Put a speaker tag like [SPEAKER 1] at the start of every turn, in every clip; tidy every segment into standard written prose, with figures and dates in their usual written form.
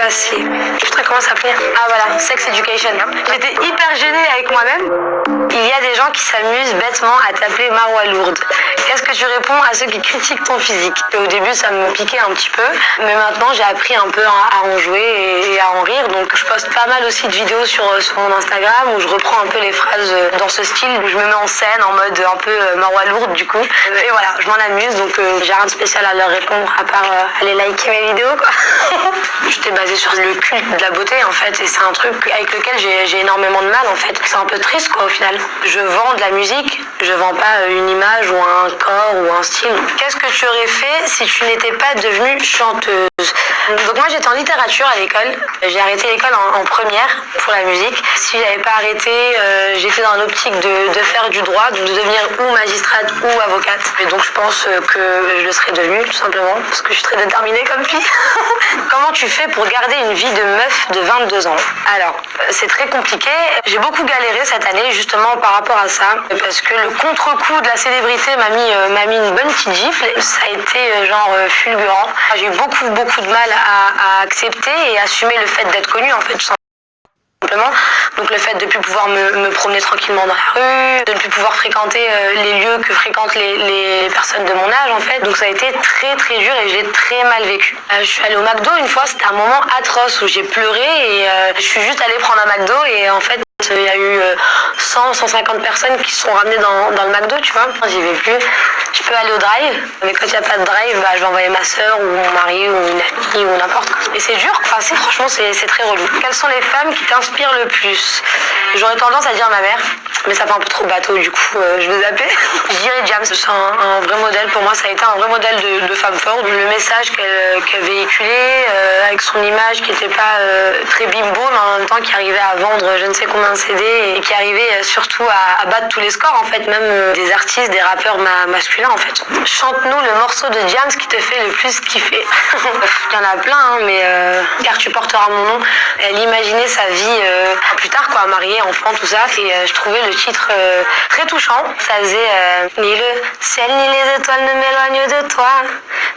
[SPEAKER 1] passer. Putain, comment ça s'appelait? Ah voilà, Sex Education. J'étais hyper gênée avec moi-même. Il y a des gens qui s'amusent bêtement à t'appeler Marwa lourde. Qu'est-ce que tu réponds à ceux qui critiquent ton physique? Et au début, ça me piquait un petit peu, mais maintenant, j'ai appris un peu à en jouer et à en rire. Donc, je poste pas mal aussi de vidéos sur mon Instagram où je reprends un peu les phrases dans ce style, où je me mets en scène en mode un peu Marwa lourde du coup. Et voilà, je m'en amuse, donc j'ai rien de spécial à leur répondre à part aller liker mes vidéos, quoi. J'étais basée sur le culte de la beauté, en fait, et c'est un truc avec lequel j'ai énormément de mal, en fait. C'est un peu triste, quoi, au final. Je vends de la musique, je vends pas une image ou un corps ou un style. Qu'est-ce que tu aurais fait si tu n'étais pas devenue chanteuse? Donc moi j'étais en littérature à l'école. J'ai arrêté l'école en première pour la musique. Si j'avais pas arrêté, j'étais dans l'optique de faire du droit, de devenir ou magistrate ou avocate. Et donc je pense que je le serais devenue tout simplement parce que je suis très déterminée comme fille. Comment tu fais pour garder une vie de meuf de 22 ans? Alors c'est très compliqué. J'ai beaucoup galéré cette année justement par rapport à ça parce que le contre-coup de la célébrité m'a mis une bonne petite gifle. Ça a été fulgurant. J'ai eu beaucoup de mal à accepter et assumer le fait d'être connue, en fait, tout simplement. Donc le fait de ne plus pouvoir me promener tranquillement dans la rue, de ne plus pouvoir fréquenter les lieux que fréquentent les personnes de mon âge, en fait. Donc ça a été très dur et j'ai très mal vécu. Je suis allée au McDo une fois, c'était un moment atroce où j'ai pleuré et je suis juste allée prendre un McDo et en fait il y a eu 150 personnes qui se sont ramenées dans le McDo, tu vois. J'y vais plus. Je peux aller au drive, mais quand il n'y a pas de drive, je vais envoyer ma soeur ou mon mari ou une amie ou n'importe quoi. Et c'est dur, franchement, c'est très relou. Quelles sont les femmes qui t'inspirent le plus? J'aurais tendance à dire ma mère, mais ça fait un peu trop bateau, du coup, je vais zapper. Je dirais Jams, c'est un vrai modèle pour moi, ça a été un vrai modèle de femme forte. Le message qu'elle véhiculait, avec son image qui n'était pas très bimbo, mais en même temps qui arrivait à vendre je ne sais combien de CD et qui arrivait surtout à battre tous les scores, en fait, même des artistes, des rappeurs masculins, en fait. Chante-nous le morceau de Jams qui te fait le plus kiffer. Il y en a plein, hein, mais car tu porteras mon nom. Elle imaginait sa vie plus tard, quoi, mariée, enfant, tout ça, et je trouvais le titre très touchant. Ça faisait ni le ciel ni les étoiles ne m'éloignent de toi.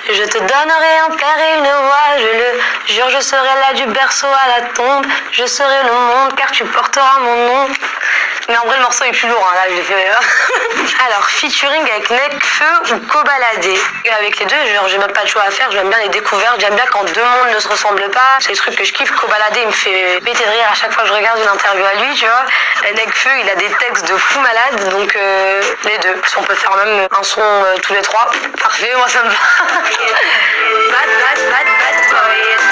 [SPEAKER 1] Je te donnerai un père et une voix, je le jure, je serai là du berceau à la tombe. Je serai le monde car tu porteras mon nom. Mais en vrai, le morceau est plus lourd, hein, là, je l'ai fait. Alors, featuring avec Nekfeu ou Kobalade. Avec les deux, j'ai même pas de choix à faire. J'aime bien les découvertes. J'aime bien quand deux mondes ne se ressemblent pas. C'est des trucs que je kiffe. Kobalade, il me fait péter de rire à chaque fois que je regarde une interview à lui, tu vois. Nekfeu, il a des textes de fou malade. Donc, les deux. Si on peut faire même un son tous les trois, parfait, moi ça me va. Bad boy.